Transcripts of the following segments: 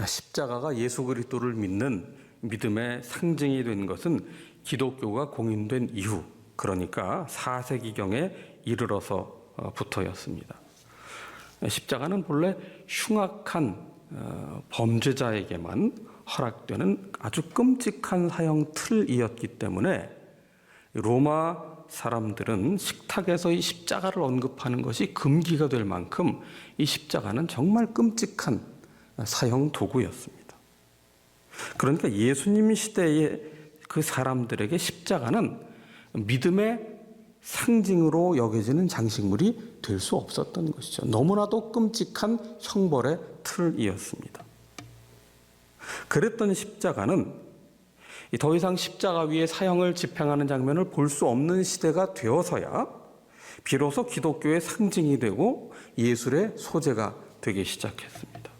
십자가가 예수 그리스도를 믿는 믿음의 상징이 된 것은 기독교가 공인된 이후, 그러니까 4세기경에 이르러서부터였습니다. 십자가는 본래 흉악한 범죄자에게만 허락되는 아주 끔찍한 사형 틀이었기 때문에 로마 사람들은 식탁에서 이 십자가를 언급하는 것이 금기가 될 만큼 이 십자가는 정말 끔찍한 사형 도구였습니다. 그러니까 예수님 시대의 그 사람들에게 십자가는 믿음의 상징으로 여겨지는 장식물이 될 수 없었던 것이죠. 너무나도 끔찍한 형벌의 틀이었습니다. 그랬던 십자가는 더 이상 십자가 위에 사형을 집행하는 장면을 볼 수 없는 시대가 되어서야 비로소 기독교의 상징이 되고 예술의 소재가 되기 시작했습니다.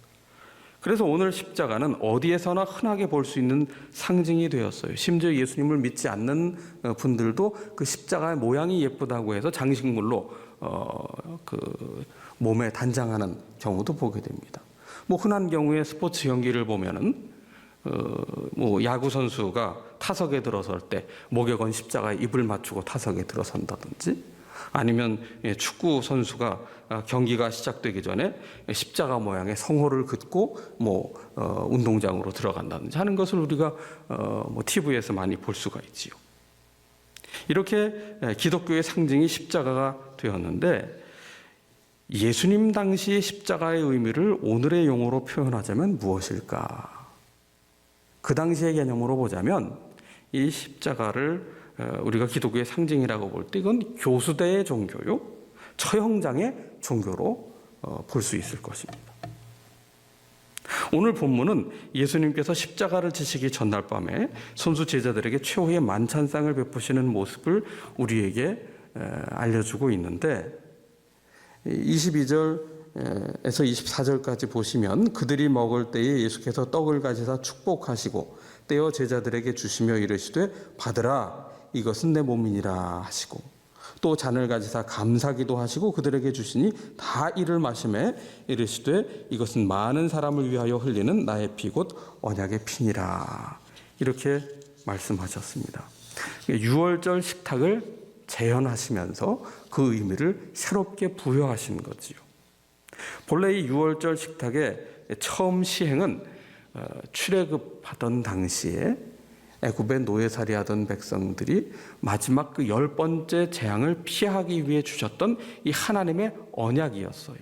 그래서 오늘 십자가는 어디에서나 흔하게 볼 수 있는 상징이 되었어요. 심지어 예수님을 믿지 않는 분들도 그 십자가의 모양이 예쁘다고 해서 장식물로 그 몸에 단장하는 경우도 보게 됩니다. 흔한 경우에 스포츠 경기를 보면은 야구 선수가 타석에 들어설 때 목에 건 십자가에 입을 맞추고 타석에 들어선다든지, 아니면 축구 선수가 경기가 시작되기 전에 십자가 모양의 성호를 긋고 운동장으로 들어간다든지 하는 것을 우리가 TV에서 많이 볼 수가 있지요. 이렇게 기독교의 상징이 십자가가 되었는데, 예수님 당시의 십자가의 의미를 오늘의 용어로 표현하자면 무엇일까? 그 당시의 개념으로 보자면 이 십자가를 우리가 기독교의 상징이라고 볼 때 이건 교수대의 종교요, 처형장의 종교로 볼 수 있을 것입니다. 오늘 본문은 예수님께서 십자가를 지시기 전날 밤에 손수 제자들에게 최후의 만찬상을 베푸시는 모습을 우리에게 알려주고 있는데, 22절에서 24절까지 보시면 그들이 먹을 때에 예수께서 떡을 가지사 축복하시고 떼어 제자들에게 주시며 이르시되 받으라, 이것은 내 몸이니라 하시고, 또 잔을 가지사 감사기도 하시고 그들에게 주시니 다 이를 마시매 이르시되 이것은 많은 사람을 위하여 흘리는 나의 피 곧 언약의 피니라, 이렇게 말씀하셨습니다. 유월절 식탁을 재현하시면서 그 의미를 새롭게 부여하신 거지요. 본래 이 유월절 식탁의 처음 시행은 출애굽하던 당시에 애굽에 노예살이하던 백성들이 마지막 그 10번째 재앙을 피하기 위해 주셨던 이 하나님의 언약이었어요.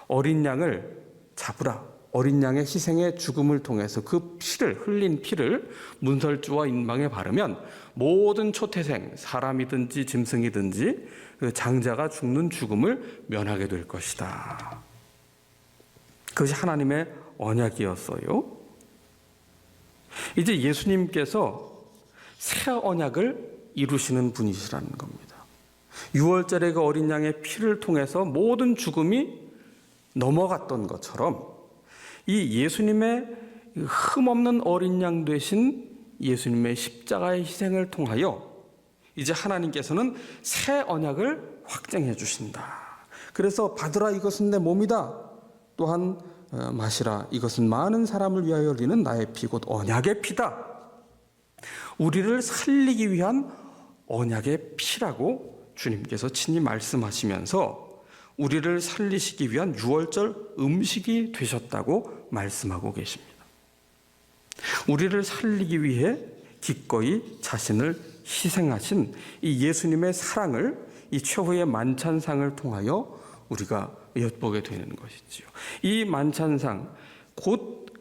어린 양을 잡으라, 어린 양의 희생의 죽음을 통해서 그 피를, 흘린 피를 문설주와 인방에 바르면 모든 초태생, 사람이든지 짐승이든지 그 장자가 죽는 죽음을 면하게 될 것이다. 그것이 하나님의 언약이었어요. 이제 예수님께서 새 언약을 이루시는 분이시라는 겁니다. 6월절의 그 어린 양의 피를 통해서 모든 죽음이 넘어갔던 것처럼 이 예수님의 흠없는 어린 양 되신 예수님의 십자가의 희생을 통하여 이제 하나님께서는 새 언약을 확정해 주신다. 그래서 받으라, 이것은 내 몸이다. 또한 마시라, 이것은 많은 사람을 위하여 흘리는 나의 피 곧 언약의 피다. 우리를 살리기 위한 언약의 피라고 주님께서 친히 말씀하시면서 우리를 살리시기 위한 유월절 음식이 되셨다고 말씀하고 계십니다. 우리를 살리기 위해 기꺼이 자신을 희생하신 이 예수님의 사랑을 이 최후의 만찬상을 통하여 우리가 엿보게 되는 것이지요. 이 만찬상, 곧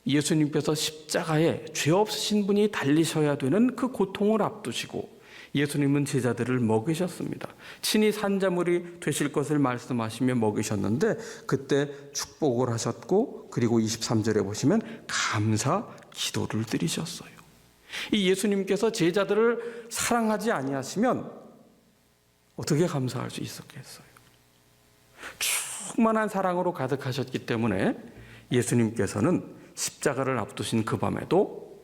예수님께서 십자가에 죄 없으신 분이 달리셔야 되는 그 고통을 앞두시고 예수님은 제자들을 먹이셨습니다. 친히 산자물이 되실 것을 말씀하시며 먹이셨는데 그때 축복을 하셨고, 그리고 23절에 보시면 감사 기도를 드리셨어요. 이 예수님께서 제자들을 사랑하지 아니하시면 어떻게 감사할 수 있었겠어요? 충만한 사랑으로 가득하셨기 때문에 예수님께서는 십자가를 앞두신 그 밤에도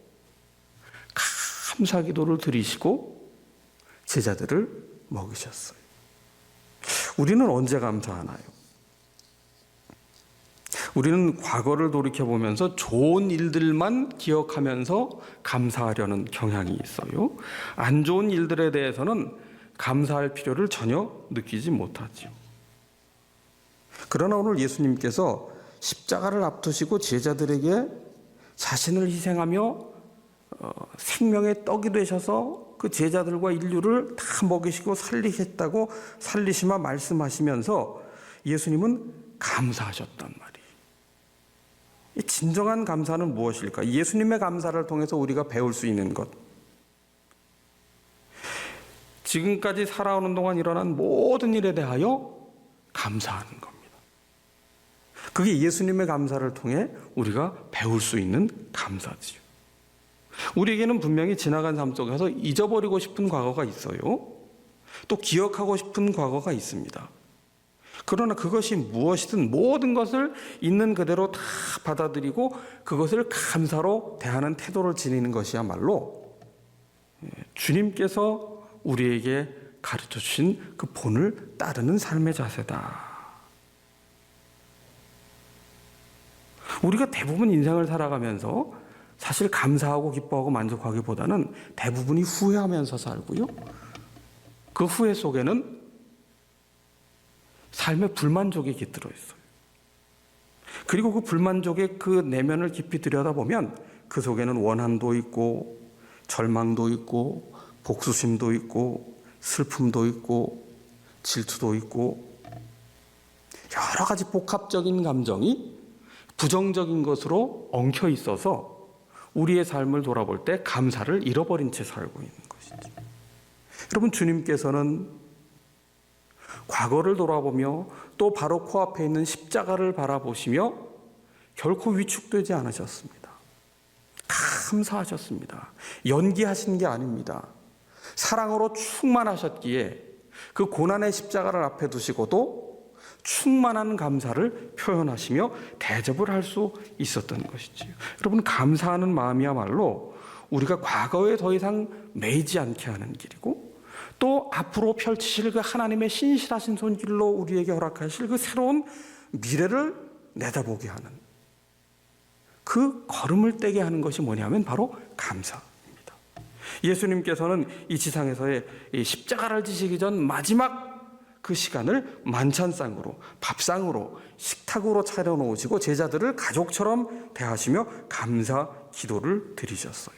감사 기도를 드리시고 제자들을 먹이셨어요. 우리는 언제 감사하나요? 우리는 과거를 돌이켜보면서 좋은 일들만 기억하면서 감사하려는 경향이 있어요. 안 좋은 일들에 대해서는 감사할 필요를 전혀 느끼지 못하죠. 그러나 오늘 예수님께서 십자가를 앞두시고 제자들에게 자신을 희생하며 생명의 떡이 되셔서 그 제자들과 인류를 다 먹이시고 살리겠다고 살리시마 말씀하시면서 예수님은 감사하셨단 말이에요. 이 진정한 감사는 무엇일까? 예수님의 감사를 통해서 우리가 배울 수 있는 것. 지금까지 살아오는 동안 일어난 모든 일에 대하여 감사하는 겁니다. 그게 예수님의 감사를 통해 우리가 배울 수 있는 감사지요. 우리에게는 분명히 지나간 삶 속에서 잊어버리고 싶은 과거가 있어요. 또 기억하고 싶은 과거가 있습니다. 그러나 그것이 무엇이든 모든 것을 있는 그대로 다 받아들이고 그것을 감사로 대하는 태도를 지니는 것이야말로 주님께서 우리에게 가르쳐 주신 그 본을 따르는 삶의 자세다. 우리가 대부분 인생을 살아가면서 사실 감사하고 기뻐하고 만족하기보다는 대부분이 후회하면서 살고요. 그 후회 속에는 삶의 불만족이 깃들어 있어요. 그리고 그 불만족의 그 내면을 깊이 들여다보면 그 속에는 원한도 있고 절망도 있고 복수심도 있고 슬픔도 있고 질투도 있고 여러 가지 복합적인 감정이 부정적인 것으로 엉켜 있어서 우리의 삶을 돌아볼 때 감사를 잃어버린 채 살고 있는 것이죠. 여러분, 주님께서는 과거를 돌아보며 또 바로 코앞에 있는 십자가를 바라보시며 결코 위축되지 않으셨습니다. 감사하셨습니다. 연기하신 게 아닙니다. 사랑으로 충만하셨기에 그 고난의 십자가를 앞에 두시고도 충만한 감사를 표현하시며 대접을 할 수 있었던 것이지요. 여러분, 감사하는 마음이야말로 우리가 과거에 더 이상 매이지 않게 하는 길이고 또 앞으로 펼치실 그 하나님의 신실하신 손길로 우리에게 허락하실 그 새로운 미래를 내다보게 하는 그 걸음을 떼게 하는 것이 뭐냐면 바로 감사입니다. 예수님께서는 이 지상에서의 이 십자가를 지시기 전 마지막 그 시간을 만찬상으로, 밥상으로, 식탁으로 차려놓으시고 제자들을 가족처럼 대하시며 감사 기도를 드리셨어요.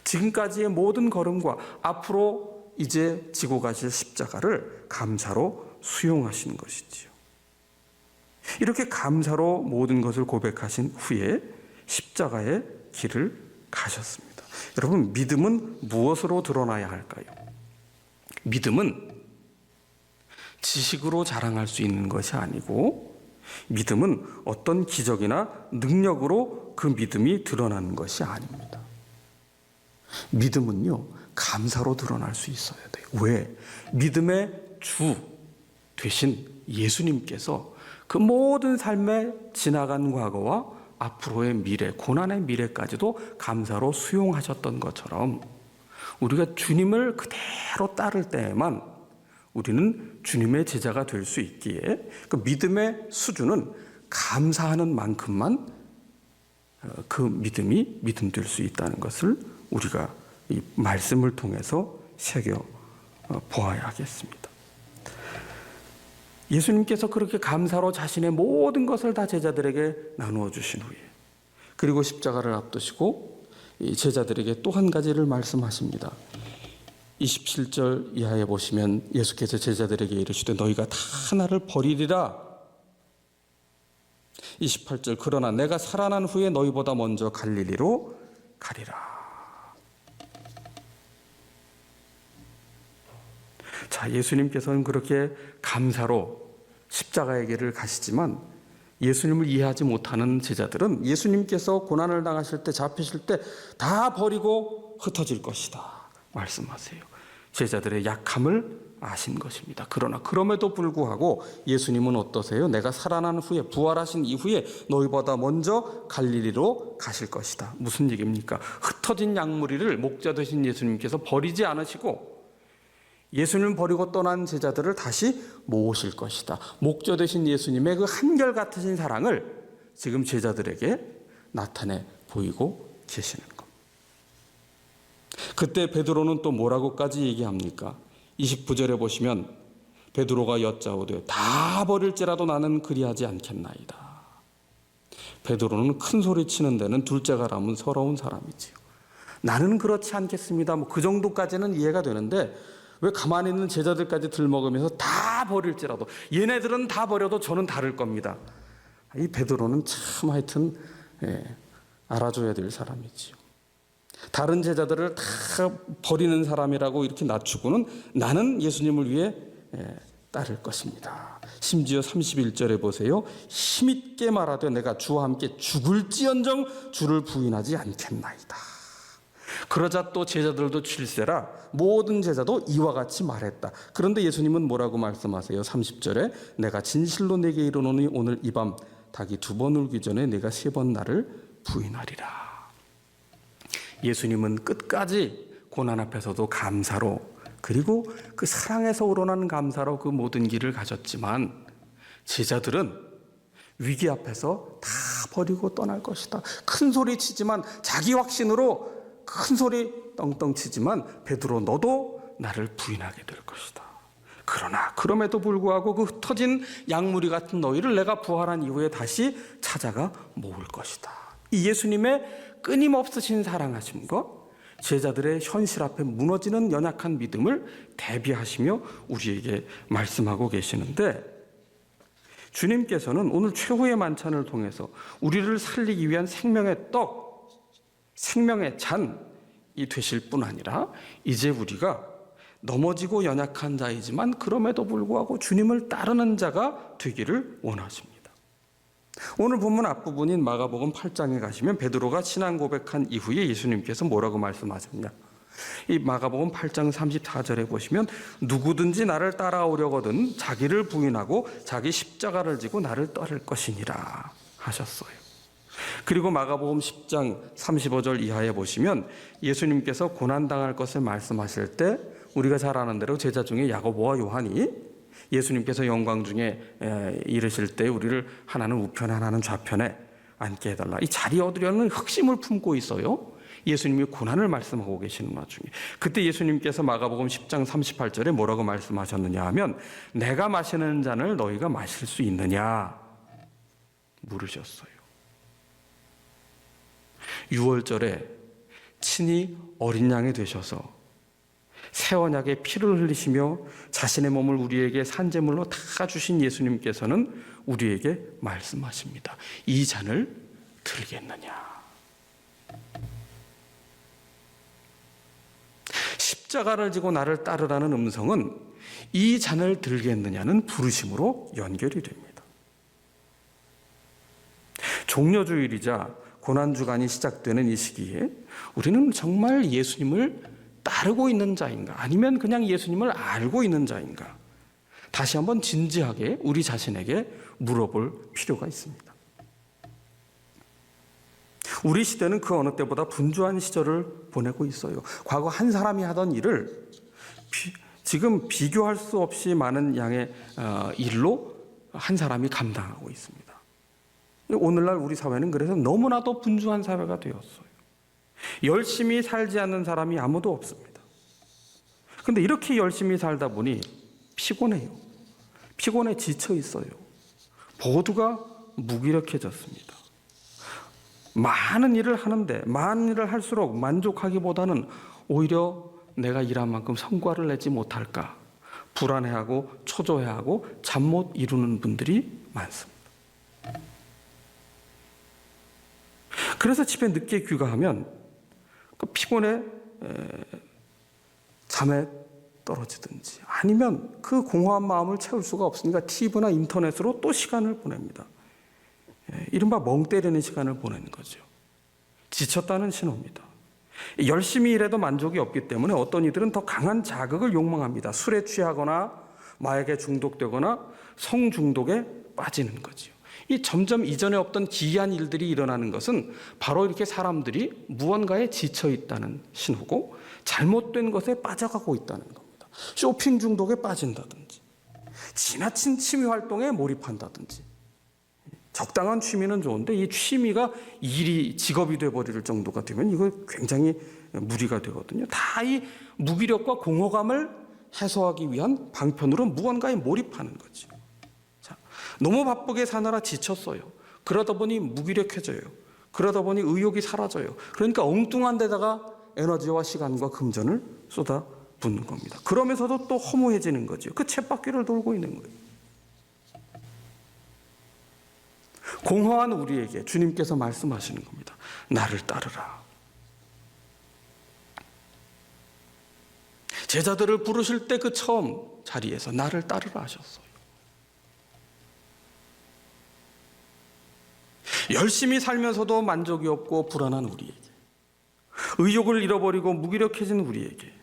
지금까지의 모든 걸음과 앞으로 이제 지고 가실 십자가를 감사로 수용하신 것이지요. 이렇게 감사로 모든 것을 고백하신 후에 십자가의 길을 가셨습니다. 여러분, 믿음은 무엇으로 드러나야 할까요? 믿음은 지식으로 자랑할 수 있는 것이 아니고 믿음은 어떤 기적이나 능력으로 그 믿음이 드러나는 것이 아닙니다. 믿음은요, 감사로 드러날 수 있어야 돼요. 왜? 믿음의 주 되신 예수님께서 그 모든 삶의 지나간 과거와 앞으로의 미래, 고난의 미래까지도 감사로 수용하셨던 것처럼 우리가 주님을 그대로 따를 때에만 우리는 주님의 제자가 될 수 있기에 그 믿음의 수준은 감사하는 만큼만 그 믿음이 믿음될 수 있다는 것을 우리가 이 말씀을 통해서 새겨 보아야 하겠습니다. 예수님께서 그렇게 감사로 자신의 모든 것을 다 제자들에게 나누어 주신 후에 그리고 십자가를 앞두시고 이 제자들에게 또 한 가지를 말씀하십니다. 27절 이하에 보시면 예수께서 제자들에게 이르시되 너희가 다 하나를 버리리라. 28절 그러나 내가 살아난 후에 너희보다 먼저 갈릴리로 가리라. 자, 예수님께서는 그렇게 감사로 십자가의 길을 가시지만 예수님을 이해하지 못하는 제자들은 예수님께서 고난을 당하실 때 잡히실 때 다 버리고 흩어질 것이다 말씀하세요. 제자들의 약함을 아신 것입니다. 그러나 그럼에도 불구하고 예수님은 어떠세요? 내가 살아난 후에 부활하신 이후에 너희보다 먼저 갈릴리로 가실 것이다. 무슨 얘기입니까? 흩어진 양무리를 목자 되신 예수님께서 버리지 않으시고 예수님을 버리고 떠난 제자들을 다시 모으실 것이다. 목자 되신 예수님의 그 한결같으신 사랑을 지금 제자들에게 나타내 보이고 계시는 겁니다. 그때 베드로는 또 뭐라고까지 얘기합니까? 29절에 보시면 베드로가 여짜오되 다 버릴지라도 나는 그리하지 않겠나이다. 베드로는 큰 소리 치는 데는 둘째가라면 서러운 사람이지요. 나는 그렇지 않겠습니다. 그 정도까지는 이해가 되는데 왜 가만히 있는 제자들까지 들먹으면서 다 버릴지라도, 얘네들은 다 버려도 저는 다를 겁니다. 이 베드로는 참 하여튼 알아줘야 될 사람이지요. 다른 제자들을 다 버리는 사람이라고 이렇게 낮추고는 나는 예수님을 위해 따를 것입니다. 심지어 31절에 보세요. 힘있게 말하되 내가 주와 함께 죽을지언정 주를 부인하지 않겠나이다. 그러자 또 제자들도 질세라 모든 제자도 이와 같이 말했다. 그런데 예수님은 뭐라고 말씀하세요? 30절에 내가 진실로 내게 이르노니 오늘 이 밤 닭이 2번 울기 전에 내가 3번 나를 부인하리라. 예수님은 끝까지 고난 앞에서도 감사로, 그리고 그 사랑에서 우러나는 감사로 그 모든 길을 가졌지만 제자들은 위기 앞에서 다 버리고 떠날 것이다. 큰 소리 치지만, 자기 확신으로 큰 소리 떵떵 치지만 베드로 너도 나를 부인하게 될 것이다. 그러나 그럼에도 불구하고 그 흩어진 양무리 같은 너희를 내가 부활한 이후에 다시 찾아가 모을 것이다. 이 예수님의 끊임없으신 사랑하심과 제자들의 현실 앞에 무너지는 연약한 믿음을 대비하시며 우리에게 말씀하고 계시는데, 주님께서는 오늘 최후의 만찬을 통해서 우리를 살리기 위한 생명의 떡, 생명의 잔이 되실 뿐 아니라 이제 우리가 넘어지고 연약한 자이지만 그럼에도 불구하고 주님을 따르는 자가 되기를 원하십니다. 오늘 본문 앞부분인 마가복음 8장에 가시면 베드로가 신앙 고백한 이후에 예수님께서 뭐라고 말씀하셨냐? 이 마가복음 8장 34절에 보시면 누구든지 나를 따라오려거든 자기를 부인하고 자기 십자가를 지고 나를 따를 것이니라 하셨어요. 그리고 마가복음 10장 35절 이하에 보시면 예수님께서 고난당할 것을 말씀하실 때 우리가 잘 아는 대로 제자 중에 야고보와 요한이 예수님께서 영광 중에 이르실 때 우리를 하나는 우편에 하나는 좌편에 앉게 해달라, 이 자리 얻으려는 흑심을 품고 있어요. 예수님이 고난을 말씀하고 계시는 와중에 그때 예수님께서 마가복음 10장 38절에 뭐라고 말씀하셨느냐 하면 내가 마시는 잔을 너희가 마실 수 있느냐 물으셨어요. 6월절에 친히 어린 양이 되셔서 새 언약의 피를 흘리시며 자신의 몸을 우리에게 산제물로 다 주신 예수님께서는 우리에게 말씀하십니다. 이 잔을 들겠느냐? 십자가를 지고 나를 따르라는 음성은 이 잔을 들겠느냐는 부르심으로 연결이 됩니다. 종려주일이자 고난주간이 시작되는 이 시기에 우리는 정말 예수님을 따르고 있는 자인가, 아니면 그냥 예수님을 알고 있는 자인가, 다시 한번 진지하게 우리 자신에게 물어볼 필요가 있습니다. 우리 시대는 그 어느 때보다 분주한 시절을 보내고 있어요. 과거 한 사람이 하던 일을 지금 비교할 수 없이 많은 양의 일로 한 사람이 감당하고 있습니다. 오늘날 우리 사회는 그래서 너무나도 분주한 사회가 되었어요. 열심히 살지 않는 사람이 아무도 없습니다. 그런데 이렇게 열심히 살다 보니 피곤해요. 피곤해 지쳐 있어요. 모두가 무기력해졌습니다. 많은 일을 하는데 많은 일을 할수록 만족하기보다는 오히려 내가 일한 만큼 성과를 내지 못할까 불안해하고 초조해하고 잠 못 이루는 분들이 많습니다. 그래서 집에 늦게 귀가하면 그 피곤에 잠에 떨어지든지 아니면 그 공허한 마음을 채울 수가 없으니까 TV나 인터넷으로 또 시간을 보냅니다. 이른바 멍 때리는 시간을 보내는 거죠. 지쳤다는 신호입니다. 열심히 일해도 만족이 없기 때문에 어떤 이들은 더 강한 자극을 욕망합니다. 술에 취하거나 마약에 중독되거나 성중독에 빠지는 거죠. 이 점점 이전에 없던 기이한 일들이 일어나는 것은 바로 이렇게 사람들이 무언가에 지쳐 있다는 신호고 잘못된 것에 빠져가고 있다는 겁니다. 쇼핑 중독에 빠진다든지 지나친 취미 활동에 몰입한다든지 적당한 취미는 좋은데 이 취미가 일이 직업이 돼버릴 정도가 되면 이거 굉장히 무리가 되거든요. 다 이 무기력과 공허감을 해소하기 위한 방편으로 무언가에 몰입하는 거죠. 자, 너무 바쁘게 사느라 지쳤어요. 그러다 보니 무기력해져요. 그러다 보니 의욕이 사라져요. 그러니까 엉뚱한 데다가 에너지와 시간과 금전을 쏟아붓는 겁니다. 그러면서도 또 허무해지는 거죠. 그 쳇바퀴를 돌고 있는 거예요. 공허한 우리에게 주님께서 말씀하시는 겁니다. 나를 따르라. 제자들을 부르실 때 그 처음 자리에서 나를 따르라 하셨어요. 열심히 살면서도 만족이 없고 불안한 우리에게, 의욕을 잃어버리고 무기력해진 우리에게,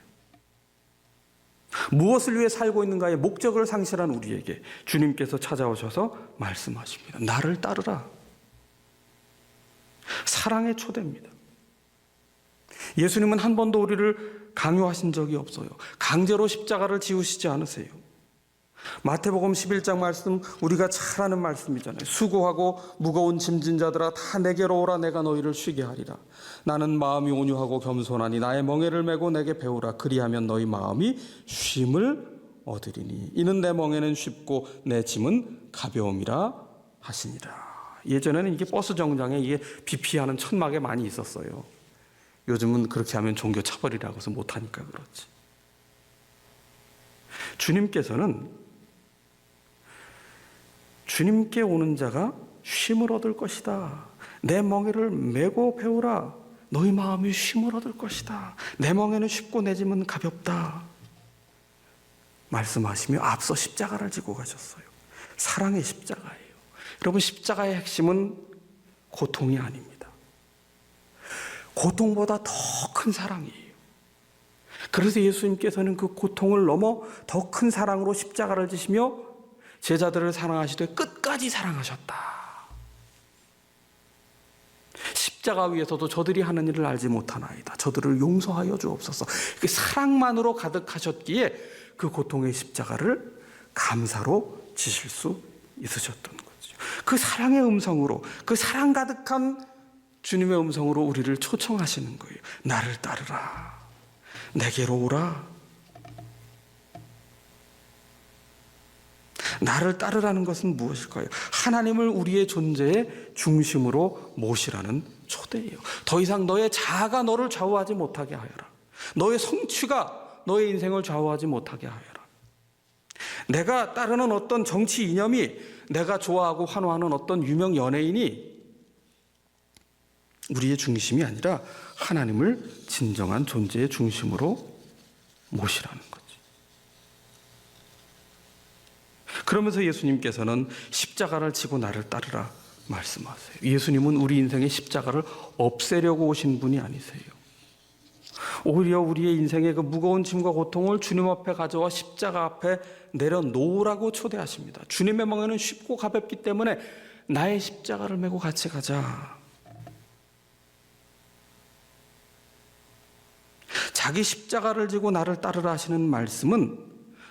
무엇을 위해 살고 있는가의 목적을 상실한 우리에게 주님께서 찾아오셔서 말씀하십니다. 나를 따르라. 사랑의 초대입니다. 예수님은 한 번도 우리를 강요하신 적이 없어요. 강제로 십자가를 지우시지 않으세요. 마태복음 11장 말씀 우리가 잘 아는 말씀이잖아요. 수고하고 무거운 짐진 자들아 다 내게로 오라. 내가 너희를 쉬게 하리라. 나는 마음이 온유하고 겸손하니 나의 멍에를 메고 내게 배우라. 그리하면 너희 마음이 쉼을 얻으리니 이는 내 멍에는 쉽고 내 짐은 가벼움이라 하시니라. 예전에는 이게 버스 정장에 이게 비피하는 천막에 많이 있었어요. 요즘은 그렇게 하면 종교 차벌이라고 해서 못하니까 그렇지. 주님께 오는 자가 쉼을 얻을 것이다. 내 멍에를 메고 배우라. 너희 마음이 쉼을 얻을 것이다. 내 멍에는 쉽고 내 짐은 가볍다. 말씀하시며 앞서 십자가를 지고 가셨어요. 사랑의 십자가예요. 여러분, 십자가의 핵심은 고통이 아닙니다. 고통보다 더 큰 사랑이에요. 그래서 예수님께서는 그 고통을 넘어 더 큰 사랑으로 십자가를 지시며 제자들을 사랑하시되 끝까지 사랑하셨다. 십자가 위에서도 저들이 하는 일을 알지 못하나이다. 저들을 용서하여 주옵소서. 그 사랑만으로 가득하셨기에 그 고통의 십자가를 감사로 지실 수 있으셨던 거죠. 그 사랑의 음성으로, 그 사랑 가득한 주님의 음성으로 우리를 초청하시는 거예요. 나를 따르라. 내게로 오라. 나를 따르라는 것은 무엇일까요? 하나님을 우리의 존재의 중심으로 모시라는 초대예요. 더 이상 너의 자아가 너를 좌우하지 못하게 하여라. 너의 성취가 너의 인생을 좌우하지 못하게 하여라. 내가 따르는 어떤 정치 이념이, 내가 좋아하고 환호하는 어떤 유명 연예인이 우리의 중심이 아니라 하나님을 진정한 존재의 중심으로 모시라는 거지. 그러면서 예수님께서는 십자가를 지고 나를 따르라 말씀하세요. 예수님은 우리 인생의 십자가를 없애려고 오신 분이 아니세요. 오히려 우리의 인생의 그 무거운 짐과 고통을 주님 앞에 가져와 십자가 앞에 내려놓으라고 초대하십니다. 주님의 멍에는 쉽고 가볍기 때문에 나의 십자가를 메고 같이 가자. 자기 십자가를 지고 나를 따르라 하시는 말씀은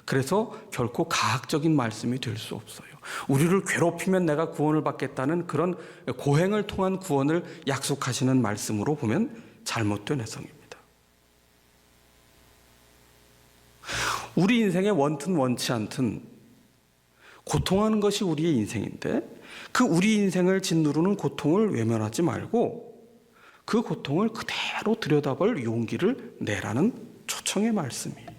그래서 결코 가학적인 말씀이 될 수 없어요. 우리를 괴롭히면 내가 구원을 받겠다는 그런 고행을 통한 구원을 약속하시는 말씀으로 보면 잘못된 해석입니다. 우리 인생에 원튼 원치 않든 고통하는 것이 우리의 인생인데 그 우리 인생을 짓누르는 고통을 외면하지 말고 그 고통을 그대로 들여다볼 용기를 내라는 초청의 말씀이에요.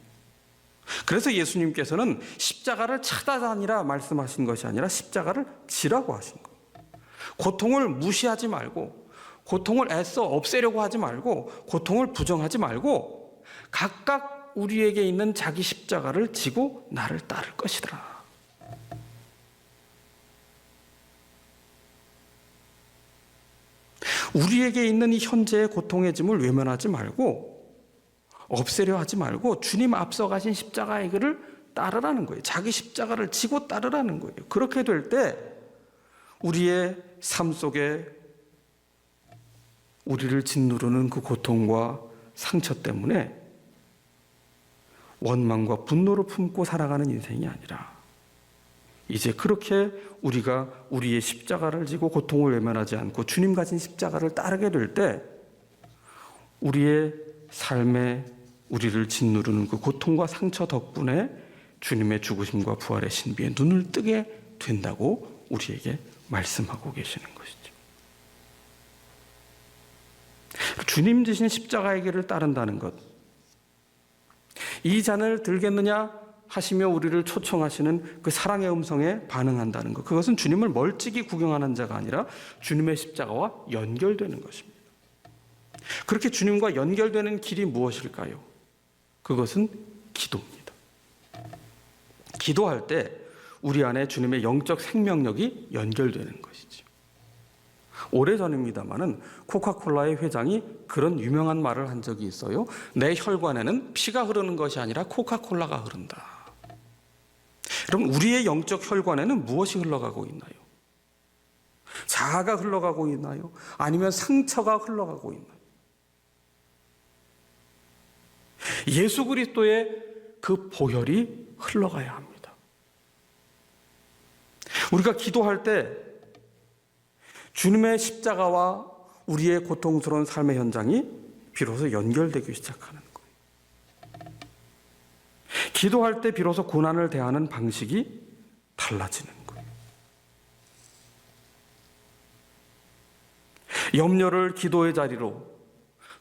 그래서 예수님께서는 십자가를 찾아다니라 말씀하신 것이 아니라 십자가를 지라고 하신 거예요. 고통을 무시하지 말고, 고통을 애써 없애려고 하지 말고, 고통을 부정하지 말고 각각 우리에게 있는 자기 십자가를 지고 나를 따를 것이더라. 우리에게 있는 이 현재의 고통의 짐을 외면하지 말고 없애려 하지 말고 주님 앞서 가신 십자가의 길을 따르라는 거예요. 자기 십자가를 지고 따르라는 거예요. 그렇게 될 때 우리의 삶 속에 우리를 짓누르는 그 고통과 상처 때문에 원망과 분노를 품고 살아가는 인생이 아니라 이제 그렇게 우리가 우리의 십자가를 지고 고통을 외면하지 않고 주님 가진 십자가를 따르게 될 때 우리의 삶에 우리를 짓누르는 그 고통과 상처 덕분에 주님의 죽으심과 부활의 신비에 눈을 뜨게 된다고 우리에게 말씀하고 계시는 것이죠. 주님 지신 십자가의 길을 따른다는 것, 이 잔을 들겠느냐 하시며 우리를 초청하시는 그 사랑의 음성에 반응한다는 것, 그것은 주님을 멀찍이 구경하는 자가 아니라 주님의 십자가와 연결되는 것입니다. 그렇게 주님과 연결되는 길이 무엇일까요? 그것은 기도입니다. 기도할 때 우리 안에 주님의 영적 생명력이 연결되는 것이죠. 오래전입니다마는 코카콜라의 회장이 그런 유명한 말을 한 적이 있어요. 내 혈관에는 피가 흐르는 것이 아니라 코카콜라가 흐른다. 여러분, 우리의 영적 혈관에는 무엇이 흘러가고 있나요? 자아가 흘러가고 있나요? 아니면 상처가 흘러가고 있나요? 예수 그리스도의 그 보혈이 흘러가야 합니다. 우리가 기도할 때 주님의 십자가와 우리의 고통스러운 삶의 현장이 비로소 연결되기 시작하는 거예요. 기도할 때 비로소 고난을 대하는 방식이 달라지는 거예요. 염려를 기도의 자리로,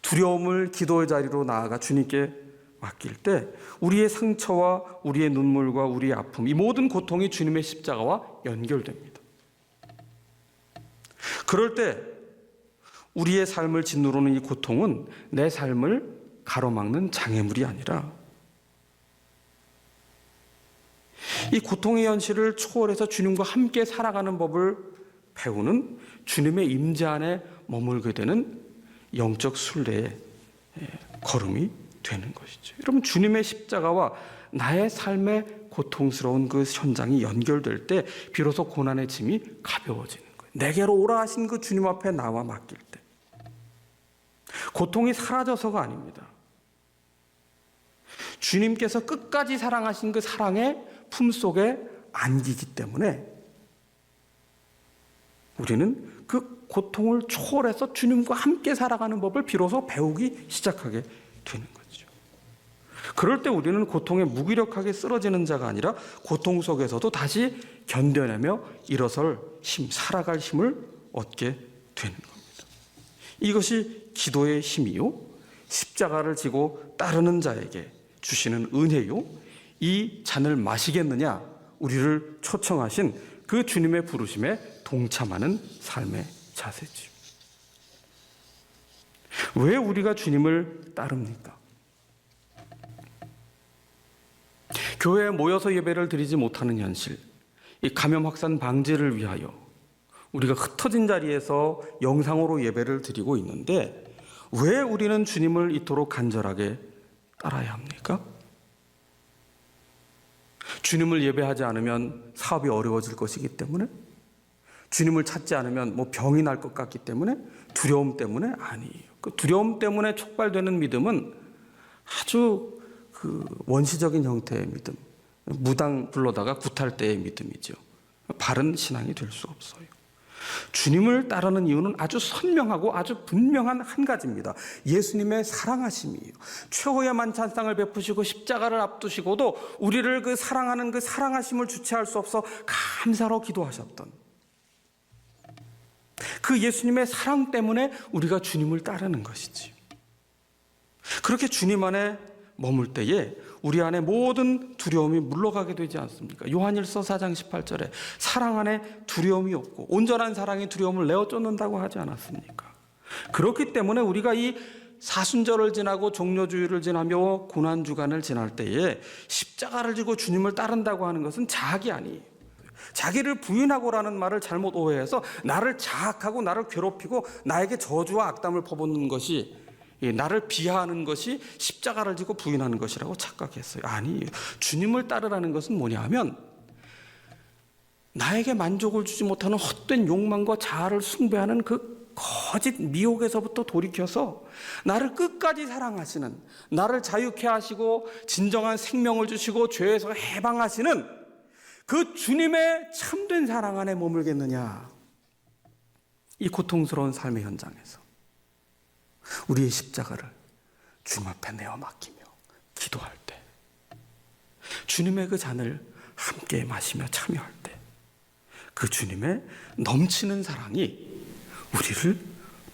두려움을 기도의 자리로 나아가 주님께 맡길 때 우리의 상처와 우리의 눈물과 우리의 아픔, 이 모든 고통이 주님의 십자가와 연결됩니다. 그럴 때 우리의 삶을 짓누르는 이 고통은 내 삶을 가로막는 장애물이 아니라 이 고통의 현실을 초월해서 주님과 함께 살아가는 법을 배우는 주님의 임재 안에 머물게 되는 영적 순례의 걸음이 되는 것이죠. 여러분, 주님의 십자가와 나의 삶의 고통스러운 그 현장이 연결될 때 비로소 고난의 짐이 가벼워지는 거예요. 내게로 오라 하신 그 주님 앞에 나와 맡길 때 고통이 사라져서가 아닙니다. 주님께서 끝까지 사랑하신 그 사랑의 품속에 안기기 때문에 우리는 그 고통을 초월해서 주님과 함께 살아가는 법을 비로소 배우기 시작하게 되는 거죠. 그럴 때 우리는 고통에 무기력하게 쓰러지는 자가 아니라 고통 속에서도 다시 견뎌내며 일어설 힘, 살아갈 힘을 얻게 되는 겁니다. 이것이 기도의 힘이요, 십자가를 지고 따르는 자에게 주시는 은혜요, 이 잔을 마시겠느냐 우리를 초청하신 그 주님의 부르심에 동참하는 삶의 자세죠. 왜 우리가 주님을 따릅니까? 교회에 모여서 예배를 드리지 못하는 현실, 이 감염 확산 방지를 위하여 우리가 흩어진 자리에서 영상으로 예배를 드리고 있는데 왜 우리는 주님을 이토록 간절하게 따라야 합니까? 주님을 예배하지 않으면 사업이 어려워질 것이기 때문에, 주님을 찾지 않으면 병이 날 것 같기 때문에, 두려움 때문에? 아니에요. 그 두려움 때문에 촉발되는 믿음은 아주 원시적인 형태의 믿음, 무당 불러다가 굿할 때의 믿음이죠. 바른 신앙이 될 수 없어요. 주님을 따르는 이유는 아주 선명하고 아주 분명한 한 가지입니다. 예수님의 사랑하심이에요. 최후의 만찬상을 베푸시고 십자가를 앞두시고도 우리를 그 사랑하는 그 사랑하심을 주체할 수 없어 감사로 기도하셨던 그 예수님의 사랑 때문에 우리가 주님을 따르는 것이지. 그렇게 주님 안에 머물 때에 우리 안에 모든 두려움이 물러가게 되지 않습니까? 요한일서 4장 18절에 사랑 안에 두려움이 없고 온전한 사랑이 두려움을 내어 쫓는다고 하지 않았습니까? 그렇기 때문에 우리가 이 사순절을 지나고 종료주일을 지나며 고난주간을 지날 때에 십자가를 지고 주님을 따른다고 하는 것은 자학이 아니에요. 자기를 부인하고라는 말을 잘못 오해해서 나를 자학하고 나를 괴롭히고 나에게 저주와 악담을 퍼붓는 것이, 나를 비하하는 것이 십자가를 지고 부인하는 것이라고 착각했어요. 아니에요. 주님을 따르라는 것은 뭐냐 하면 나에게 만족을 주지 못하는 헛된 욕망과 자아를 숭배하는 그 거짓 미혹에서부터 돌이켜서 나를 끝까지 사랑하시는, 나를 자유케 하시고 진정한 생명을 주시고 죄에서 해방하시는 그 주님의 참된 사랑 안에 머물겠느냐? 이 고통스러운 삶의 현장에서 우리의 십자가를 주님 앞에 내어 맡기며 기도할 때, 주님의 그 잔을 함께 마시며 참여할 때, 그 주님의 넘치는 사랑이 우리를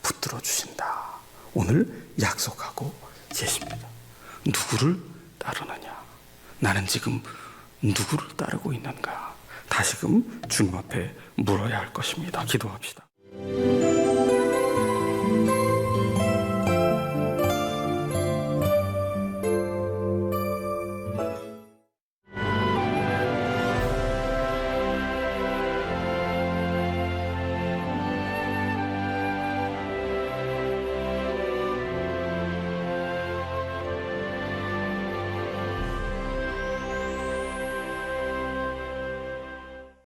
붙들어 주신다. 오늘 약속하고 계십니다. 누구를 따르느냐? 나는 지금 누구를 따르고 있는가? 다시금 주님 앞에 물어야 할 것입니다. 기도합시다.